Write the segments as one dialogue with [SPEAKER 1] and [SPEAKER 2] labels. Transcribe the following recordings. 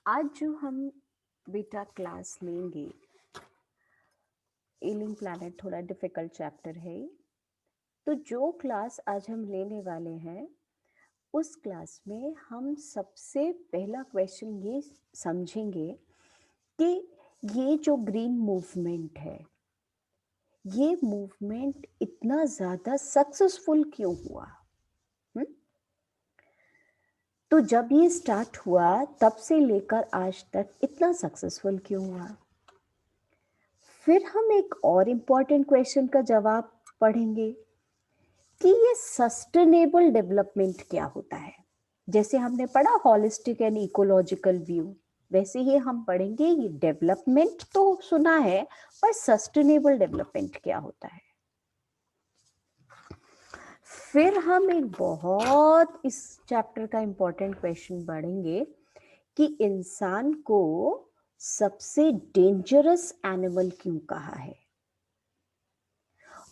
[SPEAKER 1] आज जो हम बेटा क्लास लेंगे, एलिंग प्लैनेट थोड़ा डिफिकल्ट चैप्टर है। तो जो क्लास आज हम लेने वाले हैं, उस क्लास में हम सबसे पहला क्वेश्चन ये समझेंगे कि ये जो ग्रीन मूवमेंट है, ये मूवमेंट इतना ज़्यादा सक्सेसफुल क्यों हुआ। हुँ? तो जब ये स्टार्ट हुआ तब से लेकर आज तक इतना सक्सेसफुल क्यों हुआ। फिर हम एक और इम्पॉर्टेंट क्वेश्चन का जवाब पढ़ेंगे कि ये सस्टेनेबल डेवलपमेंट क्या होता है। जैसे हमने पढ़ा हॉलिस्टिक एंड इकोलॉजिकल व्यू, वैसे ही हम पढ़ेंगे ये डेवलपमेंट तो सुना है, पर सस्टेनेबल डेवलपमेंट क्या होता है। फिर हम एक बहुत इस चैप्टर का इम्पॉर्टेंट क्वेश्चन पढ़ेंगे कि इंसान को सबसे डेंजरस एनिमल क्यों कहा है।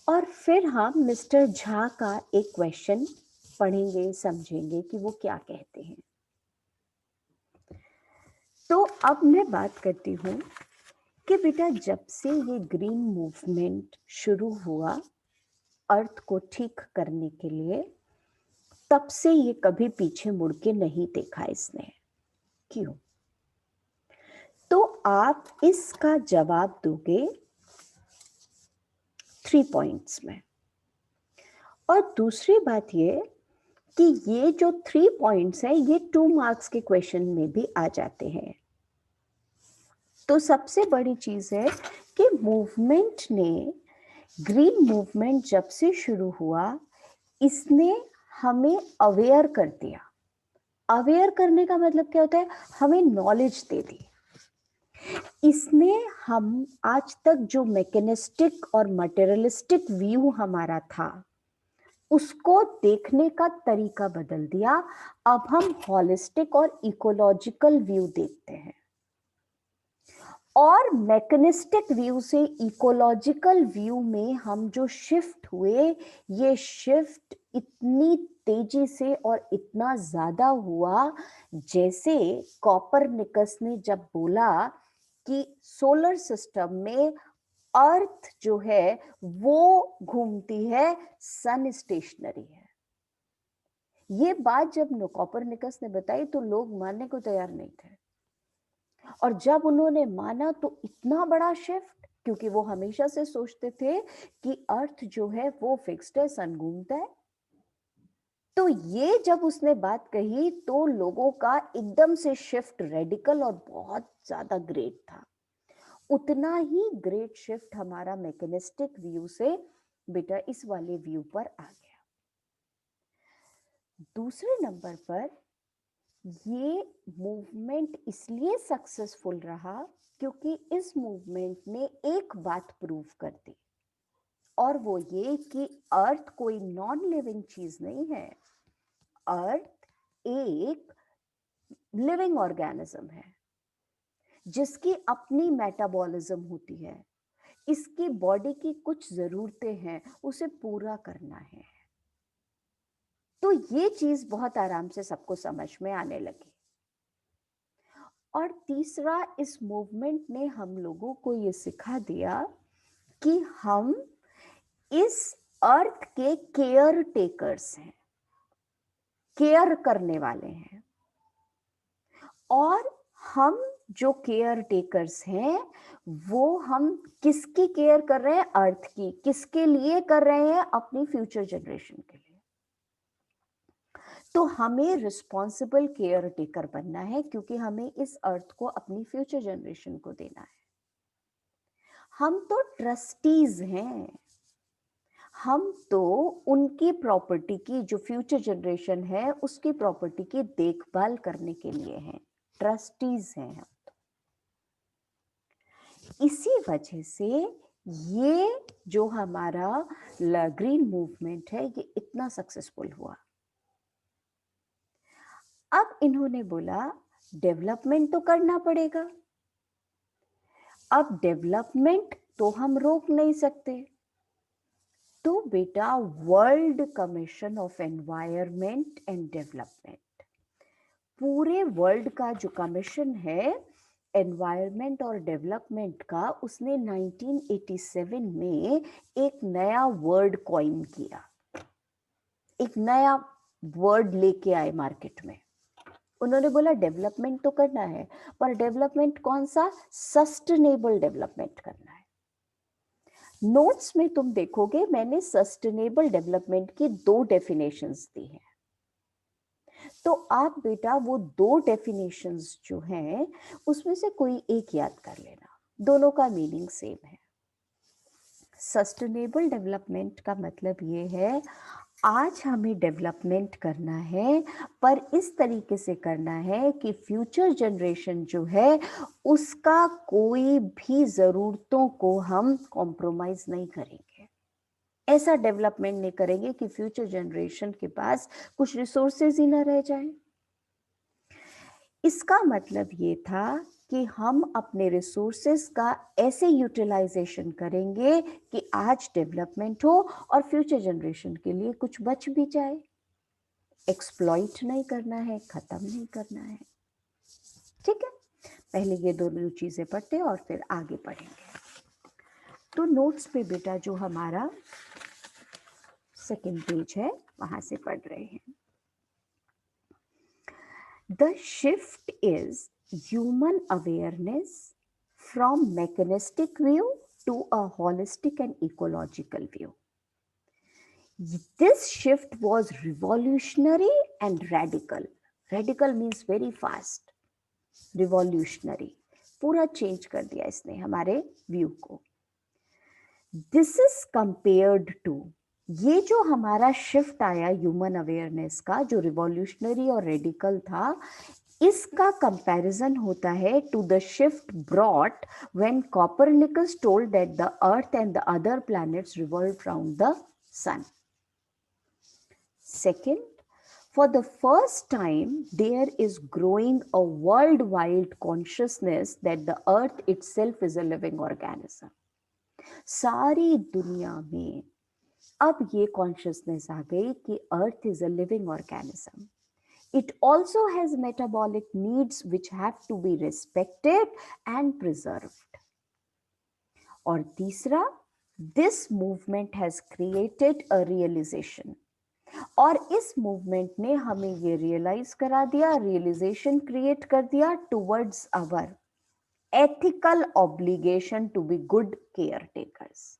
[SPEAKER 1] और फिर हम मिस्टर झा का एक क्वेश्चन पढ़ेंगे, समझेंगे कि वो क्या कहते हैं। तो अब मैं बात करती हूँ कि बेटा जब से ये ग्रीन मूवमेंट शुरू हुआ अर्थ को ठीक करने के लिए, तब से ये कभी पीछे मुड़ के नहीं देखा इसने। क्यों? तो आप इसका जवाब दोगे 3 पॉइंट्स में। और दूसरी बात ये कि ये जो 3 पॉइंट्स है ये 2 मार्क्स के क्वेश्चन में भी आ जाते हैं। तो सबसे बड़ी चीज है कि मूवमेंट ने, ग्रीन मूवमेंट जब से शुरू हुआ, इसने हमें अवेयर कर दिया। अवेयर करने का मतलब क्या होता है? हमें नॉलेज दे दी। इसने हम आज तक जो मैकेनिस्टिक और मटेरियलिस्टिक व्यू हमारा था, उसको देखने का तरीका बदल दिया। अब हम हॉलिस्टिक और इकोलॉजिकल व्यू देखते हैं। और मैकेनिस्टिक व्यू से इकोलॉजिकल व्यू में हम जो शिफ्ट हुए, ये शिफ्ट इतनी तेजी से और इतना ज्यादा हुआ, जैसे कॉपरनिकस ने जब बोला कि सोलर सिस्टम में अर्थ जो है वो घूमती है, सन स्टेशनरी है। ये बात जब कॉपरनिकस ने बताई तो लोग मानने को तैयार नहीं थे। और जब उन्होंने माना तो इतना बड़ा शिफ्ट, क्योंकि वो हमेशा से सोचते थे कि अर्थ जो है वो फिक्स्ड है, सन घूमता है। तो ये जब उसने बात कही तो लोगों का एकदम से शिफ्ट रेडिकल और बहुत ज्यादा ग्रेट था। उतना ही ग्रेट शिफ्ट हमारा मैकेनिस्टिक व्यू से बेटा इस वाले व्यू पर आ गया। दूसरे नंबर पर ये मूवमेंट इसलिए सक्सेसफुल रहा क्योंकि इस मूवमेंट ने एक बात प्रूव कर दी, और वो ये कि अर्थ कोई नॉन लिविंग चीज नहीं है। अर्थ एक लिविंग ऑर्गेनिज्म है जिसकी अपनी मेटाबॉलिज्म होती है। इसकी बॉडी की कुछ जरूरतें हैं, उसे पूरा करना है। तो ये चीज बहुत आराम से सबको समझ में आने लगी। और तीसरा, इस मूवमेंट ने हम लोगों को ये सिखा दिया कि हम इस अर्थ के केयर टेकर्स हैं, केयर करने वाले हैं। और हम जो केयर टेकर्स हैं वो हम किसकी केयर कर रहे हैं? अर्थ की। किसके लिए कर रहे हैं? अपनी फ्यूचर जनरेशन के लिए। तो हमें रिस्पॉन्सिबल केयर टेकर बनना है, क्योंकि हमें इस अर्थ को अपनी फ्यूचर जनरेशन को देना है। हम तो ट्रस्टीज हैं। हम तो उनकी प्रॉपर्टी की, जो फ्यूचर जनरेशन है उसकी प्रॉपर्टी की देखभाल करने के लिए हैं, ट्रस्टीज हैं हम तो। इसी वजह से ये जो हमारा ग्रीन मूवमेंट है ये इतना सक्सेसफुल हुआ। अब इन्होंने बोला डेवलपमेंट तो करना पड़ेगा। अब डेवलपमेंट तो हम रोक नहीं सकते। तो बेटा world Commission of Environment and development, पूरे वर्ल्ड का जो कमीशन है एनवायरनमेंट और डेवलपमेंट का, उसने 1987 में एक नया वर्ड कॉइन किया, एक नया वर्ड लेके आए मार्केट में। उन्होंने बोला डेवलपमेंट तो करना है, पर डेवलपमेंट कौन सा? सस्टेनेबल डेवलपमेंट करना है। नोट्स में तुम देखोगे मैंने सस्टेनेबल डेवलपमेंट की 2 डेफिनेशंस दी हैं। तो आप बेटा वो 2 डेफिनेशंस जो हैं उसमें से कोई एक याद कर लेना, दोनों का मीनिंग सेम है। सस्टेनेबल डेवलपमेंट का मतलब ये है आज हमें डेवलपमेंट करना है, पर इस तरीके से करना है कि फ्यूचर जनरेशन जो है उसका कोई भी ज़रूरतों को हम कॉम्प्रोमाइज नहीं करेंगे। ऐसा डेवलपमेंट नहीं करेंगे कि फ्यूचर जनरेशन के पास कुछ रिसोर्सेज ही ना रह जाए। इसका मतलब ये था कि हम अपने रिसोर्सेस का ऐसे यूटिलाइजेशन करेंगे कि आज डेवलपमेंट हो और फ्यूचर जनरेशन के लिए कुछ बच भी जाए। एक्सप्लॉइट नहीं करना है, खत्म नहीं करना है। ठीक है, पहले ये दोनों चीजें पढ़ते हैं और फिर आगे पढ़ेंगे। तो नोट्स पे बेटा जो हमारा सेकंड पेज है वहां से पढ़ रहे हैं। The shift is human awareness from mechanistic view to a holistic and ecological view. This shift was revolutionary and radical. Radical means very fast. Revolutionary. पूरा चेंज कर दिया इसने हमारे व्यू को। This is compared to, ये जो हमारा shift आया ह्यूमन अवेयरनेस का, जो रिवॉल्यूशनरी और रेडिकल था, इसका कंपैरिजन होता है to the shift brought when Copernicus told that the earth and the other planets revolve around the sun. Second, for the first time there is growing a worldwide consciousness that the earth itself is a living organism. सारी दुनिया में अब ये consciousness आ गई कि earth is a living organism. It also has metabolic needs which have to be respected and preserved. और तीसरा, this movement has created a realization. और इस मूवमेंट ने हमें ये रियलाइज करा दिया, रियलाइजेशन क्रिएट कर दिया towards our ethical obligation to be good care takers.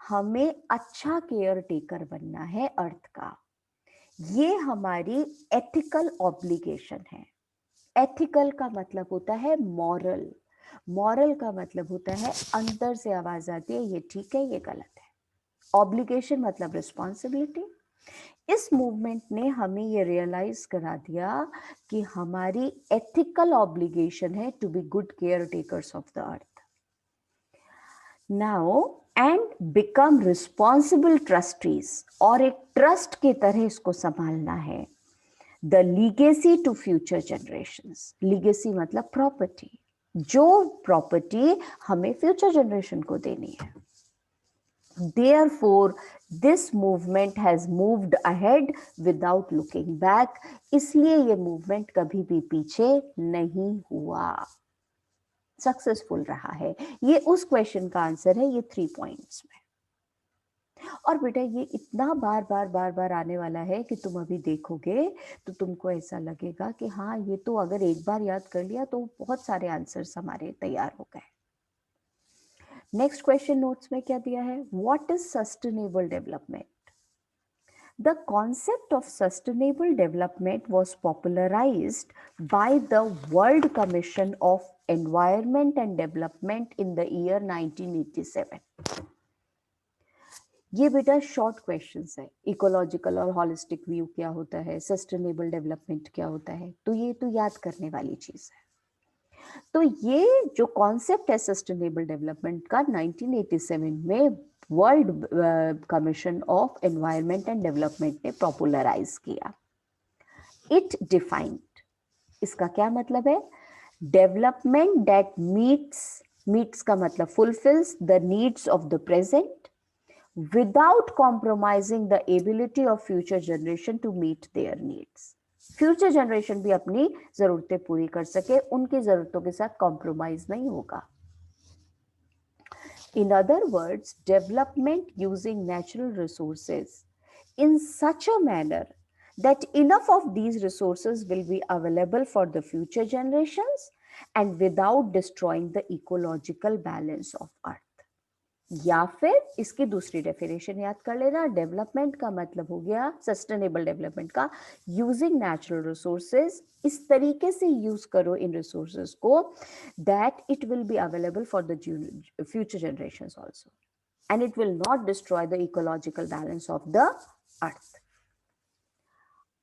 [SPEAKER 1] हमें अच्छा केयर टेकर बनना है अर्थ का, ये हमारी एथिकल ऑब्लिगेशन है. एथिकल का मतलब होता है मॉरल, मॉरल का मतलब होता है अंदर से आवाज आती है ये ठीक है ये गलत है. ऑब्लिगेशन मतलब रिस्पॉन्सिबिलिटी. इस मूवमेंट ने हमें ये रियलाइज करा दिया कि हमारी एथिकल ऑब्लिगेशन है to be good care takers of the earth now and become responsible trustees. और एक ट्रस्ट की तरह इसको संभालना है. The legacy to future generations. Legacy मतलब प्रॉपर्टी, जो प्रॉपर्टी हमें फ्यूचर जनरेशन को देनी है. Therefore, this movement has moved ahead without looking back. इसलिए ये मूवमेंट कभी भी पीछे नहीं हुआ, सक्सेसफुल रहा है. ये उस क्वेश्चन का आंसर है, ये 3 पॉइंट्स में. और बेटा ये इतना बार बार बार बार आने वाला है कि तुम अभी देखोगे तो तुमको ऐसा लगेगा कि हाँ ये तो अगर एक बार याद कर लिया तो बहुत सारे आंसर्स हमारे तैयार हो गए. नेक्स्ट क्वेश्चन नोट्स में क्या दिया है? What is sustainable development? The concept of sustainable development was popularised by the world Commission of Environment and development in the year 1987. ये बेटा शॉर्ट क्वेश्चंस है. इकोलॉजिकल और हॉलिस्टिक व्यू क्या होता है, सस्टेनेबल डेवलपमेंट क्या होता है, तो ये तो याद करने वाली चीज है. तो ये जो कॉन्सेप्ट है सस्टेनेबल डेवलपमेंट का 1987 में World Commission of Environment and Development ने पॉपुलराइज किया. इट डिफाइंड, इसका क्या मतलब है? डेवलपमेंट दैट मीट्स का मतलब fulfils the needs of the present without compromising the ability of future generation to meet their needs. Future generation भी अपनी जरूरतें पूरी कर सके, उनकी जरूरतों के साथ कॉम्प्रोमाइज नहीं होगा. In other words, development using natural resources in such a manner that enough of these resources will be available for the future generations and without destroying the ecological balance of earth. या फिर इसकी दूसरी definition याद कर लेना. Development का मतलब हो गया सस्टेनेबल डेवलपमेंट का यूजिंग नेचुरल रिसोर्सेज, इस तरीके से यूज करो इन रिसोर्सेज को that it will be available for the future generations also and it will not destroy the ecological balance of the अर्थ.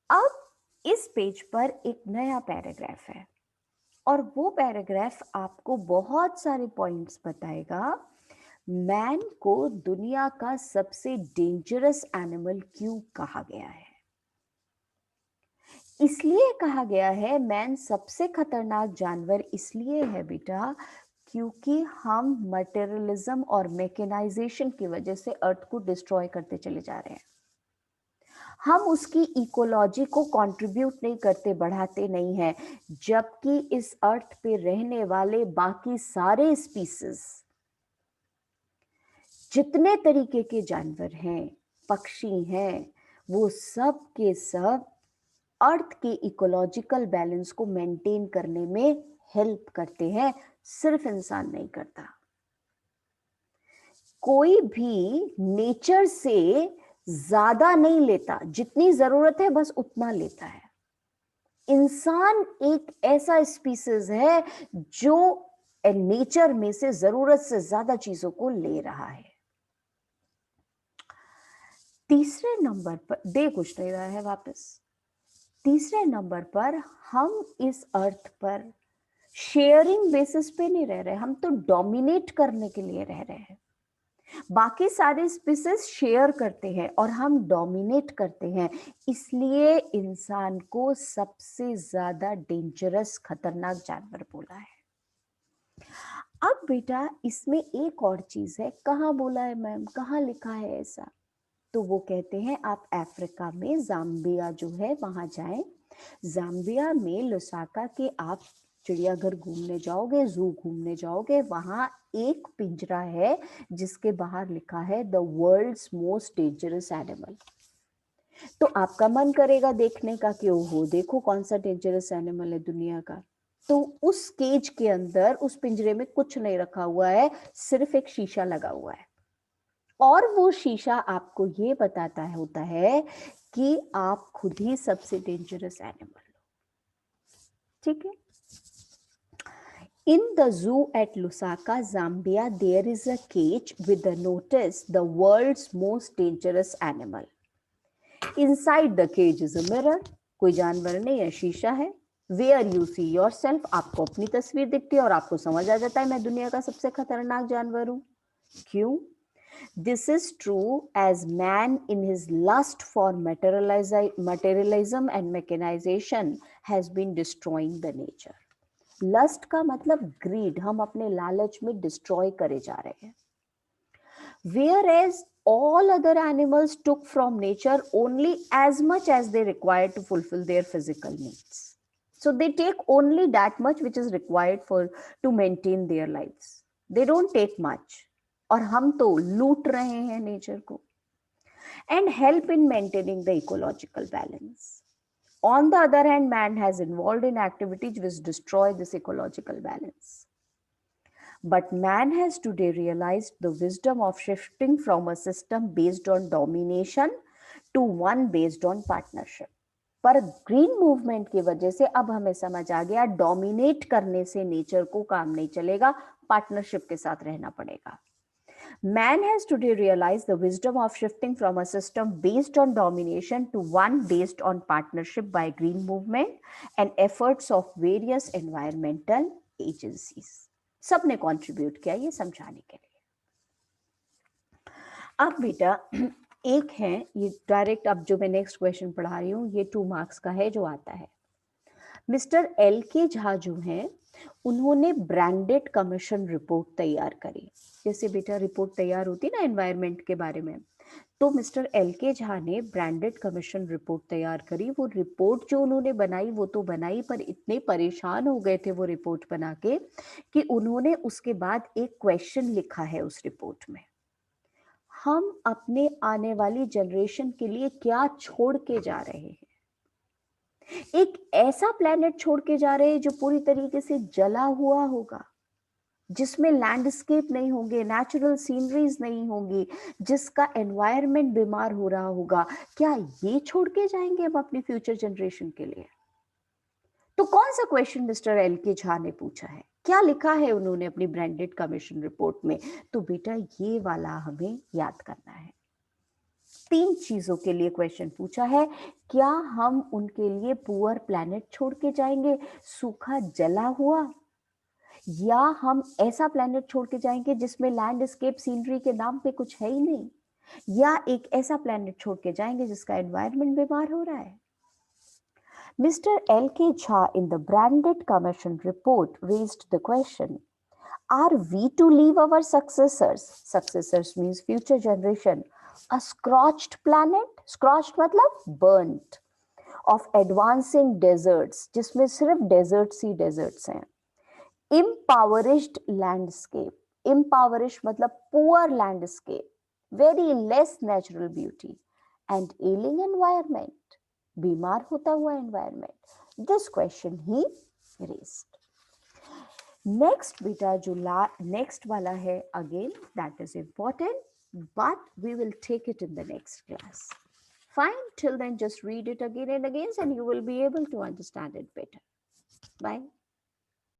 [SPEAKER 1] अब इस पेज पर एक नया पैराग्राफ है और वो पैराग्राफ आपको बहुत सारे पॉइंट्स बताएगा. मैन को दुनिया का सबसे डेंजरस एनिमल क्यों कहा गया है? इसलिए कहा गया है मैन सबसे खतरनाक जानवर इसलिए है बेटा क्योंकि हम मटेरियलिज्म और मैकेनाइजेशन की वजह से अर्थ को डिस्ट्रॉय करते चले जा रहे हैं. हम उसकी इकोलॉजी को कंट्रीब्यूट नहीं करते, बढ़ाते नहीं हैं, जबकि इस अर्थ पे रहने वाले बाकी सारे स्पीसीज, जितने तरीके के जानवर हैं, पक्षी हैं, वो सब के सब अर्थ के इकोलॉजिकल बैलेंस को मेंटेन करने में हेल्प करते हैं, सिर्फ इंसान नहीं करता. कोई भी नेचर से ज्यादा नहीं लेता, जितनी जरूरत है बस उतना लेता है. इंसान एक ऐसा स्पीसीज है जो नेचर में से जरूरत से ज्यादा चीजों को ले रहा है. तीसरे नंबर पर दे कुछ नहीं रहा है वापस. तीसरे नंबर पर हम इस अर्थ पर शेयरिंग बेसिस पे नहीं रह रहे, हम तो डोमिनेट करने के लिए रह रहे हैं. बाकी सारे स्पीसीज शेयर करते हैं और हम डोमिनेट करते हैं, इसलिए इंसान को सबसे ज्यादा डेंजरस खतरनाक जानवर बोला है. अब बेटा इसमें एक और चीज है. कहाँ बोला है मैम, कहाँ लिखा है ऐसा? तो वो कहते हैं आप अफ्रीका में जाम्बिया जो है वहां जाएं. जाम्बिया में लुसाका के आप चिड़ियाघर घूमने जाओगे, जू घूमने जाओगे, वहां एक पिंजरा है जिसके बाहर लिखा है the world's most dangerous animal. तो आपका मन करेगा देखने का कि ओहो देखो कौन सा डेंजरस एनिमल है दुनिया का. तो उस केज के अंदर, उस पिंजरे में कुछ नहीं रखा हुआ है, सिर्फ एक शीशा लगा हुआ है और वो शीशा आपको ये बताता होता है कि आप खुद ही सबसे डेंजरस एनिमल हो. ठीक है. In the zoo at Lusaka, Zambia, there is a cage with the notice the world's most dangerous animal. Inside the cage is a mirror. कोई जानवर नहीं है, शीशा है. Where you see yourself, आपको अपनी तस्वीर दिखती है और आपको समझ आ जाता है मैं दुनिया का सबसे खतरनाक जानवर हूं. क्यों? This is true as man in his lust for materialism and mechanization has been destroying the nature. Lust का मतलब ग्रीड, हम अपने लालच में डिस्ट्रॉय करे जा रहे हैं. Whereas all other animals took from nature only as much as they require to fulfill their physical needs. So they take only that much which is required to maintain their lives. They don't take much. और हम तो लूट रहे हैं nature को. And help in maintaining the ecological balance. On the other hand, man has involved in activities which destroy this ecological balance. But man has today realized the wisdom of shifting from a system based on domination to one based on partnership. पर green movement की वजह से अब हमें समझ आ गया dominate करने से नेचर को काम नहीं चलेगा, पार्टनरशिप के साथ रहना पड़ेगा. Man has today realized the wisdom of shifting from a system based on domination to one based on partnership by green movement and efforts of various environmental agencies. सबने contribute किया ये समझाने के लिए. अब बेटा एक है ये डायरेक्ट, अब जो मैं नेक्स्ट क्वेश्चन पढ़ा रही हूँ ये 2 मार्क्स का है जो आता है. मिस्टर एल के झा जो हैं उन्होंने ब्रांडेड कमीशन रिपोर्ट तैयार करी. जैसे बेटा रिपोर्ट तैयार होती ना एनवायरनमेंट के बारे में, तो मिस्टर एल के झा ने ब्रांडेड कमीशन रिपोर्ट तैयार करी। वो रिपोर्ट जो उन्होंने बनाई वो तो बनाई, पर इतने परेशान हो गए थे वो रिपोर्ट बना के कि उन्होंने उसके बाद एक क्वेश्चन लिखा है उस रिपोर्ट में, हम अपने आने वाली जनरेशन के लिए क्या छोड़ के जा रहे हैं। एक ऐसा प्लेनेट छोड़ के जा रहे हैं जो पूरी तरीके से जला हुआ होगा, जिसमें लैंडस्केप नहीं होंगे, नेचुरल सीनरीज नहीं होंगी, जिसका एनवायरनमेंट बीमार हो रहा होगा। क्या ये छोड़ के जाएंगे हम अपनी फ्यूचर जनरेशन के लिए? तो कौन सा क्वेश्चन मिस्टर एल के झा ने पूछा है, क्या लिखा है उन्होंने अपनी ब्रांडेड कमीशन रिपोर्ट में? तो बेटा ये वाला हमें याद करना है। 3 चीजों के लिए क्वेश्चन पूछा है। क्या हम उनके लिए पुअर प्लैनेट छोड़ के जाएंगे, सूखा जला हुआ, या हम ऐसा प्लैनेट छोड़ के जाएंगे जिसमें लैंडस्केप सीनरी के नाम पे कुछ है ही नहीं, या एक ऐसा प्लैनेट छोड़ के जाएंगे जिसका एनवायरनमेंट बीमार हो रहा है। Mr. L.K. Jha in the branded commission report raised the question, are we to leave our successors, successors means future generation, a scorched planet, scorched मतलब burnt, of advancing deserts जिसमें सिर्फ deserts ही deserts हैं, impoverished landscape, impoverished मतलब poor landscape, very less natural beauty, and ailing environment, बीमार होता हुआ environment. This question he raised. Next बेटा जो नेक्स्ट वाला है, again that is important, but we will take it in the next class. Fine, till then just read it again and again and you will be able to understand it better. Bye.